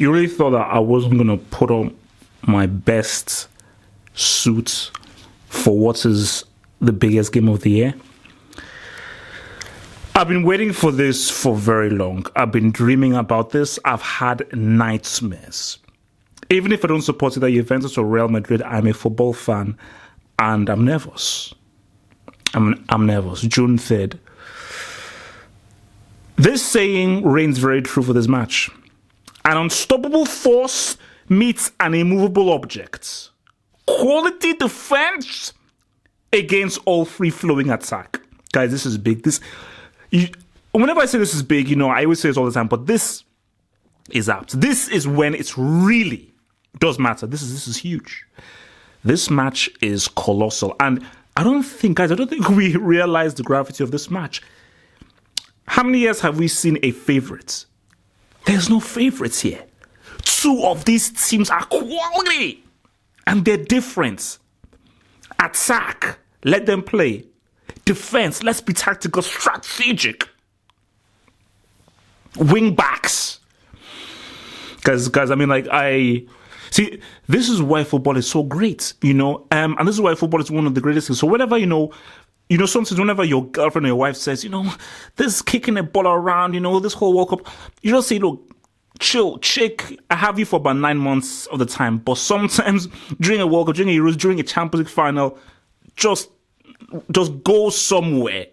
You really thought that I wasn't going to put on my best suit for what is the biggest game of the year? I've been waiting for this for very long. I've been dreaming about this. I've had nightmares. Even if I don't support either Juventus or Real Madrid, I'm a football fan and I'm nervous. I'm nervous. June 3rd. This saying reigns very true for this match. An unstoppable force meets an immovable object. Quality defense against all free-flowing attack. Guys, this is big. Whenever I say this is big, I always say this all the time, but this is apt. This is when it really does matter. This is huge. This match is colossal. And I don't think we realize the gravity of this match. How many years have we seen a favorite? There's no favorites here. Two of these teams are quality. And they're different. Attack, let them play. Defense, let's be tactical, strategic. Wing backs. Guys, see, this is why football is so great, and this is why football is one of the greatest things. So whenever, sometimes whenever your girlfriend or your wife says, this kicking a ball around, this whole World Cup, you just say, look, chill, chick, I have you for about 9 months of the time. But sometimes during a World Cup, during a Euros, during a Champions League final, just go somewhere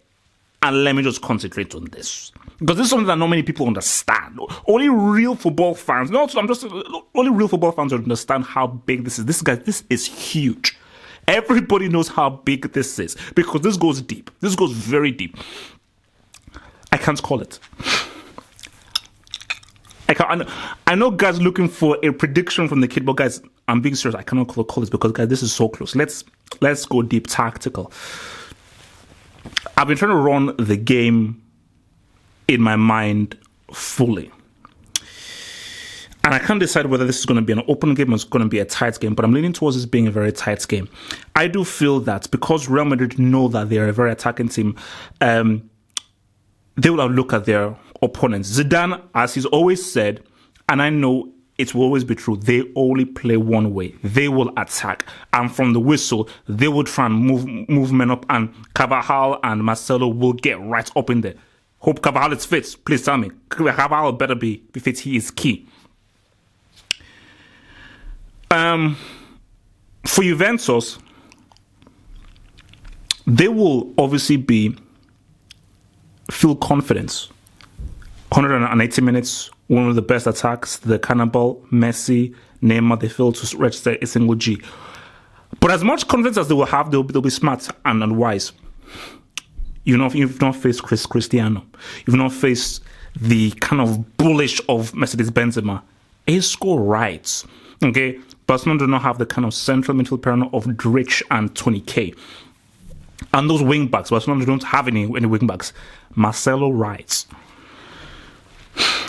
and let me just concentrate on this. Because this is something that not many people understand. Only real football fans, only real football fans understand how big this is. This is huge. Everybody knows how big this is because this goes deep. This goes very deep. I can't call it. I know guys looking for a prediction from the kid, but guys, I'm being serious. I cannot call this because guys, this is so close. Let's go deep, tactical. I've been trying to run the game in my mind fully. And I can't decide whether this is going to be an open game or it's going to be a tight game, but I'm leaning towards this being a very tight game. I do feel that because Real Madrid know that they're a very attacking team, they will look at their opponents. Zidane, as he's always said, and I know it will always be true, they only play one way. They will attack. And from the whistle, they will try and move men up, and Carvajal and Marcelo will get right up in there. Hope Carvajal is fit. Please tell me. Carvajal better be fit. He is key. For Juventus, they will obviously feel confidence. 180 minutes, one of the best attacks, the cannonball, Messi, Neymar, they fail to register a single G. But as much confidence as they will have, they'll be smart and wise. You've not faced Cristiano. You've not faced the kind of bullish of Mercedes Benzema. Isco right. Okay? Barcelona do not have the kind of central midfield pair of Drich and Tony K. And those wing backs, Barcelona don't have any wing backs. Marcelo right.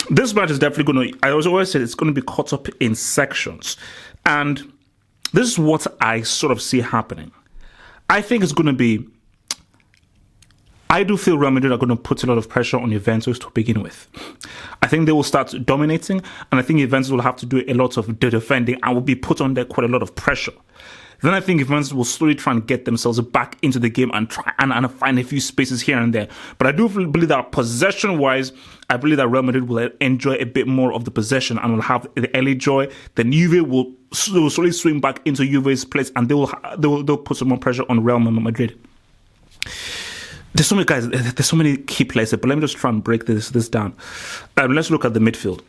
This match is definitely going to, I always said it's going to be cut up in sections. And this is what I sort of see happening. I think it's going to be, I do feel Real Madrid are going to put a lot of pressure on Juventus to begin with. I think they will start dominating, and I think Juventus will have to do a lot of defending and will be put under quite a lot of pressure. Then I think Juventus will slowly try and get themselves back into the game and try and find a few spaces here and there. But I do believe that possession-wise, I believe that Real Madrid will enjoy a bit more of the possession and will have the early joy. Then Juve will slowly swing back into Juve's place, and they'll put some more pressure on Real Madrid. There's so many guys. There's so many key players, but let me just try and break this down. Let's look at the midfield.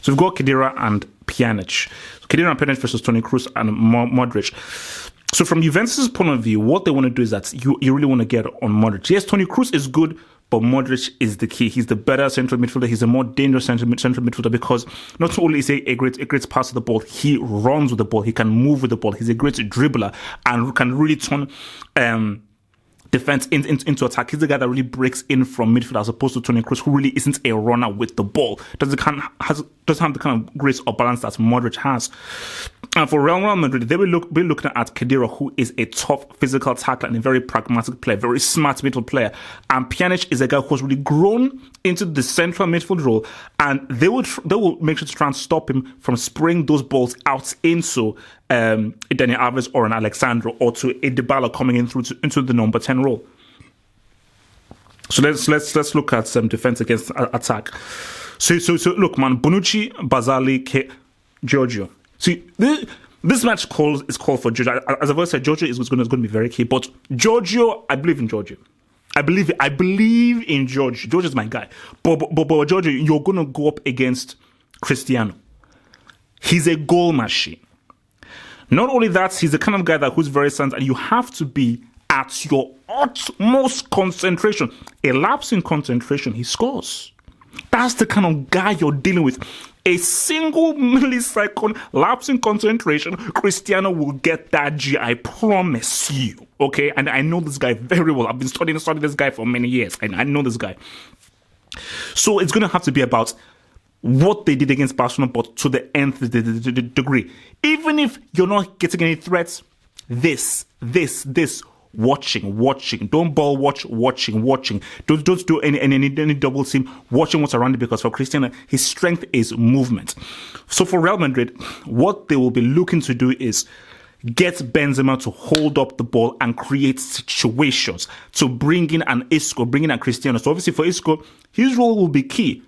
So we've got Khedira and Pjanic. Khedira and Pjanic versus Toni Kroos and Modric. So from Juventus' point of view, what they want to do is that you really want to get on Modric. Yes, Toni Kroos is good, but Modric is the key. He's the better central midfielder. He's a more dangerous central midfielder because not only is he a great passer of the ball, he runs with the ball. He can move with the ball. He's a great dribbler and can really turn defense into attack. He's the guy that really breaks in from midfield as opposed to Toni Kroos, who really isn't a runner with the ball. Doesn't have the kind of grace or balance that Modric has. And for Real Madrid, they will be looking at Khedira, who is a tough physical tackler and a very pragmatic player, very smart midfield player. And Pjanic is a guy who's really grown into the central midfield role, and they will make sure to try and stop him from spraying those balls out into Dani Alves or an Alexandro, or to a Dybala coming in into the number 10 role. So let's look at some defense against attack. So look, man, Bonucci, Basali, Giorgio. See, this match is called for Giorgio. As I've always said, Giorgio is going to be very key. But Giorgio, I believe in Giorgio. I believe in Giorgio. Giorgio's my guy. But Giorgio, you're going to go up against Cristiano. He's a goal machine. Not only that, he's the kind of guy who's very sensitive, and you have to be at your utmost concentration. A lapse in concentration, he scores. That's the kind of guy you're dealing with. A single millisecond lapse in concentration, Cristiano will get that G, I promise you. Okay? And I know this guy very well. I've been studying this guy for many years, and I know this guy. So it's going to have to be about what they did against Barcelona, but to the nth degree. Even if you're not getting any threats, this, watching. Don't ball watch, watching. Don't do any double team, watching what's around it, because for Cristiano, his strength is movement. So for Real Madrid, what they will be looking to do is get Benzema to hold up the ball and create situations, to bring in an Isco, bring in a Cristiano. So obviously for Isco, his role will be key.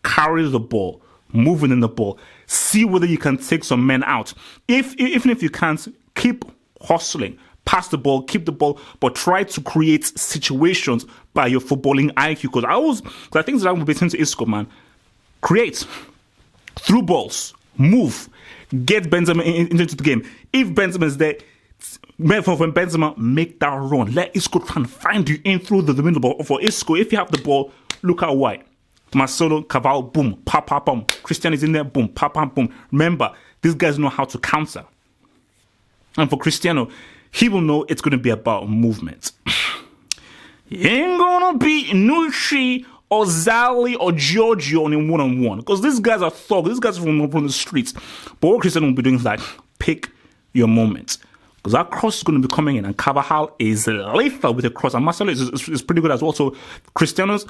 Carry the ball, moving in the ball, see whether you can take some men out. Even if you can't, keep hustling. Pass the ball, keep the ball, but try to create situations by your footballing IQ. Because I think that will be saying to Isco, man, create through balls, move, get Benzema into the game. If Benzema is there, when Benzema make that run, let Isco try and find you in through the middle. But for Isco, if you have the ball, look out wide. Marcelo, Caval, boom, pop, boom. Cristiano is in there, boom, pop, boom. Remember, these guys know how to counter. And for Cristiano, he will know it's going to be about movement. It ain't going to be Nucci or Zali or Giorgio on a one-on-one. Because these guys are thugs. These guys are from the streets. But what Cristiano will be doing is like, pick your moment. Because that cross is going to be coming in. And Carvajal is lethal with a cross. And Marcelo is pretty good as well. So Cristiano's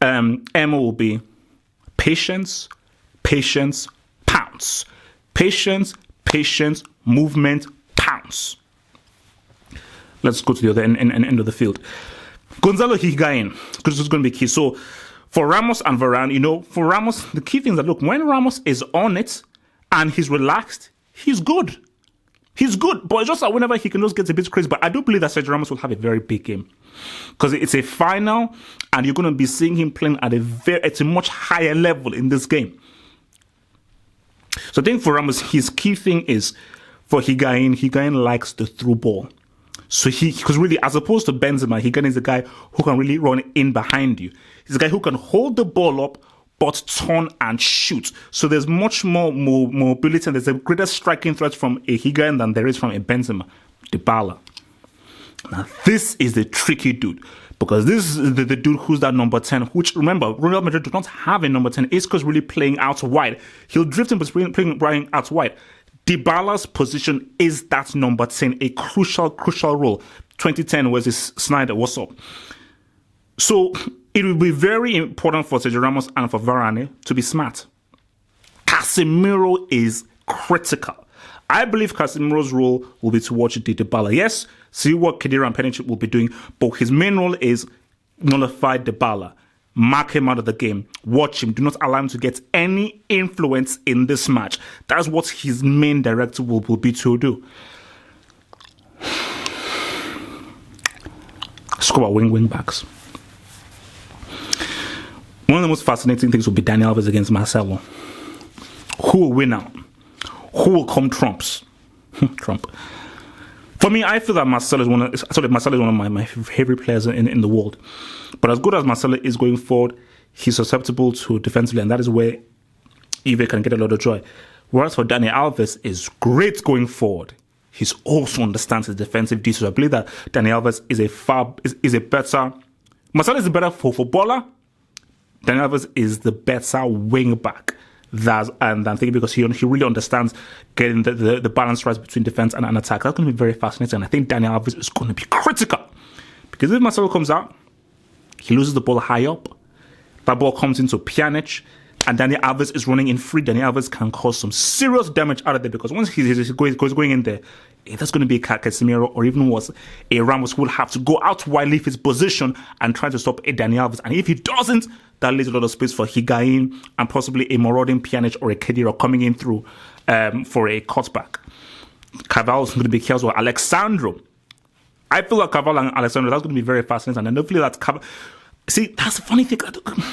MO will be patience, pounce. Patience, movement, pounce. Let's go to the other end of the field. Gonzalo Higuain, because this is going to be key. So for Ramos and Varane, for Ramos, the key thing is that, look, when Ramos is on it and he's relaxed, he's good. He's good, but it's just that whenever he can just get a bit crazy. But I do believe that Sergio Ramos will have a very big game, because it's a final and you're going to be seeing him playing at a much higher level in this game. So I think for Ramos, his key thing is for Higuain likes the through ball. So because really, as opposed to Benzema, Higuain is a guy who can really run in behind you. He's a guy who can hold the ball up, but turn and shoot. So there's much more mobility, and there's a greater striking threat from a Higuain than there is from a Benzema. Dybala. Now this is the tricky dude, because this is the dude who's that number 10, which, remember, Real Madrid do not have a number 10. Isco's really playing out wide. He'll drift him, but playing out wide. Dybala's position is that number 10, a crucial role. 2010 was his Snyder, what's up? So it will be very important for Sergio Ramos and for Varane to be smart. Casemiro is critical. I believe Casemiro's role will be to watch Dybala. Yes, see what Khedira and Pjanic will be doing, but his main role is nullify Dybala. Mark him out of the game. Watch him. Do not allow him to get any influence in this match. That's what his main directive will be to do. Let's go about wing backs. One of the most fascinating things will be Dani Alves against Marcelo. Who will win out? Who will come trumps? Trump. For me, I feel that Marcelo is one of my favorite players in the world. But as good as Marcelo is going forward, he's susceptible to defensively, and that is where Eve can get a lot of joy. Whereas for Dani Alves is great going forward. He also understands his defensive details. I believe that Dani Alves is a better. Marcelo is a better footballer. Dani Alves is the better wing back and I'm thinking because he really understands getting the balance right between defense and attack. That's going to be very fascinating. And I think Daniel Alves is going to be critical because if Marcelo comes out, he loses the ball high up. That ball comes into Pjanic, and Daniel Alves is running in free. Daniel Alves can cause some serious damage out of there because once he's going in there, that's going to be a Casemiro or even worse, a Ramos who will have to go out wide, leave his position and try to stop a Daniel Alves. And if he doesn't, that leaves a lot of space for Higuain and possibly a marauding Pjanic or a Khedira coming in through for a cutback. Carvalho is going to be careful. Alexandro. I feel like Carvalho and Alexandro, that's going to be very fascinating. And hopefully that's Carvalho. See, that's the funny thing.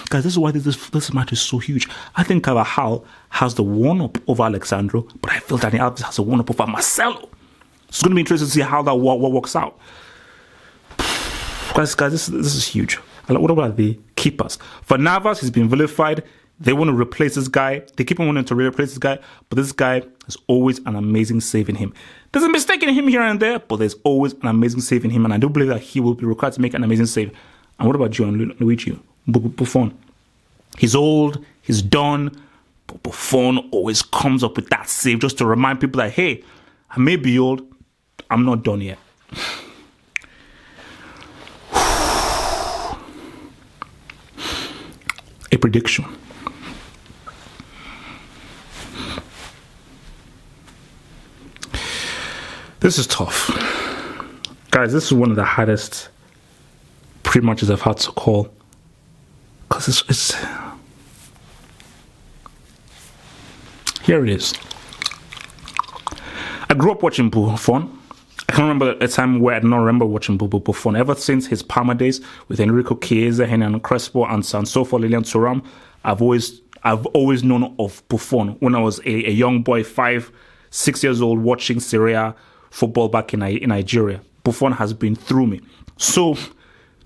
Guys, this is why this match is so huge. I think Carvajal has the one-up over Alexandro, but I feel Daniel Alves has the one-up over Marcelo. It's going to be interesting to see how that what works out. Guys, this is huge. What about the keepers? For Navas, he's been vilified. They want to replace this guy. They keep on wanting to replace this guy, but this guy has always an amazing save in him. There's a mistake in him here and there, but there's always an amazing save in him, and I do believe that he will be required to make an amazing save. And what about Gianluigi Buffon? He's old, he's done, but Buffon always comes up with that save just to remind people that, hey, I may be old, I'm not done yet. A prediction. This is tough. Guys, this is one of the hardest pre-matches I've had to call. Because it's... Here it is. I grew up watching Buffon. I can't remember a time where I did not remember watching Buffon. Ever since his Parma days with Enrico Chiesa, Hernan Crespo, and so forth, Lilian Thuram, I've always known of Buffon when I was a young boy, 5, 6 years old, watching Serie A football back in Nigeria. Buffon has been through me. So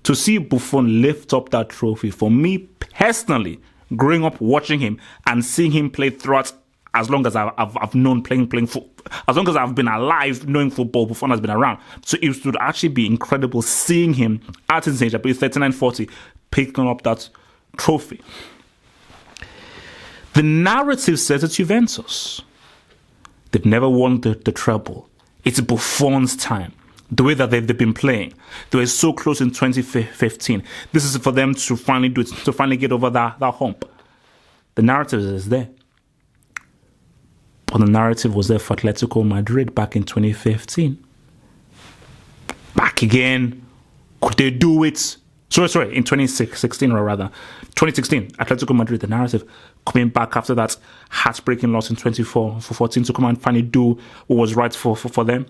to see Buffon lift up that trophy, for me personally, growing up watching him and seeing him play throughout as long as I've known playing football, as long as I've been alive knowing football, Buffon has been around. So it would actually be incredible seeing him at his age, at 39-40, picking up that trophy. The narrative says it's Juventus. They've never won the treble. It's Buffon's time. The way that they've been playing. They were so close in 2015. This is for them to finally do it, to finally get over that hump. The narrative is there. But the narrative was there for Atletico Madrid back in 2015. Back again. Could they do it? Sorry, in 2016 or rather. 2016, Atletico Madrid, the narrative coming back after that heartbreaking loss in 2014 to come and finally do what was right for them.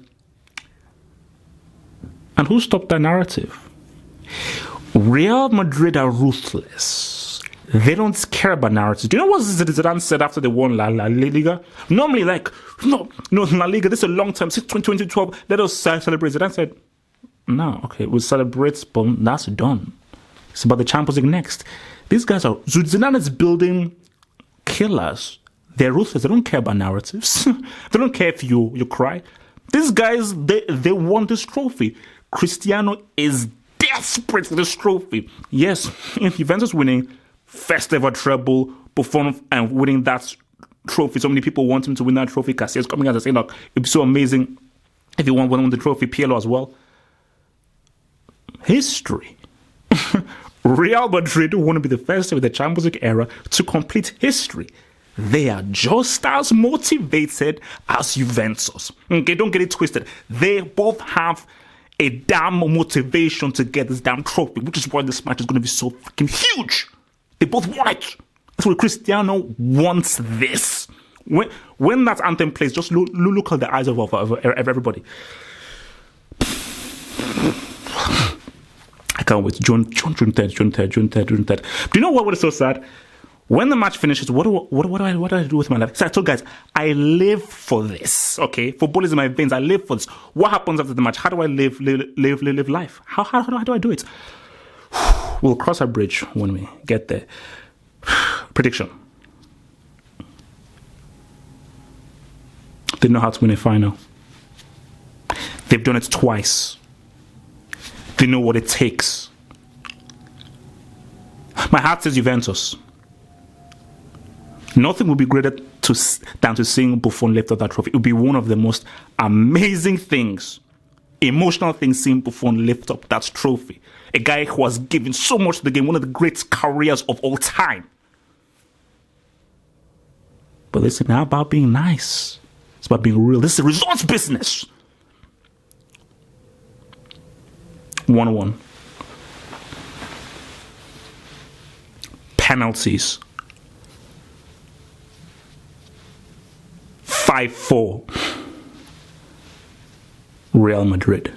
And who stopped that narrative? Real Madrid are ruthless. They don't care about narratives. Do you know what Zidane said after they won La Liga? Normally, no, La Liga, this is a long time, since 2012, let us celebrate. Zidane said, no, okay, we'll celebrate, but that's done. It's about the Champions League next. These guys are, Zidane is building killers. They're ruthless. They don't care about narratives. They don't care if you cry. These guys, they want this trophy. Cristiano is desperate for this trophy. Yes, if Juventus winning first ever treble, Buffon and winning that trophy, so many people want him to win that trophy. Casillas coming out and saying, look, it'd be so amazing if he won the trophy. Pirlo as well. History. Real Madrid want to be the first of the Champions League era to complete history. They are just as motivated as Juventus. Okay, don't get it twisted. They both have a damn motivation to get this damn trophy, which is why this match is going to be so fucking huge. They both want it. That's why Cristiano wants this. When that anthem plays, just look at the eyes of everybody. I can't wait. June 3rd. Do you know what is so sad? When the match finishes, what do I do with my life? So I told guys, I live for this. Okay, football is in my veins. I live for this. What happens after the match? How do I live life? How do I do it? We'll cross a bridge when we get there. Prediction. They know how to win a final. They've done it twice. They know what it takes. My heart says Juventus. Nothing would be greater than to seeing Buffon lift up that trophy. It would be one of the most amazing things, emotional things, seeing Buffon lift up that trophy. A guy who has given so much to the game, one of the great careers of all time. But listen, how about being nice? It's about being real. This is a results business. 1-1. Penalties. 5-4. Real Madrid.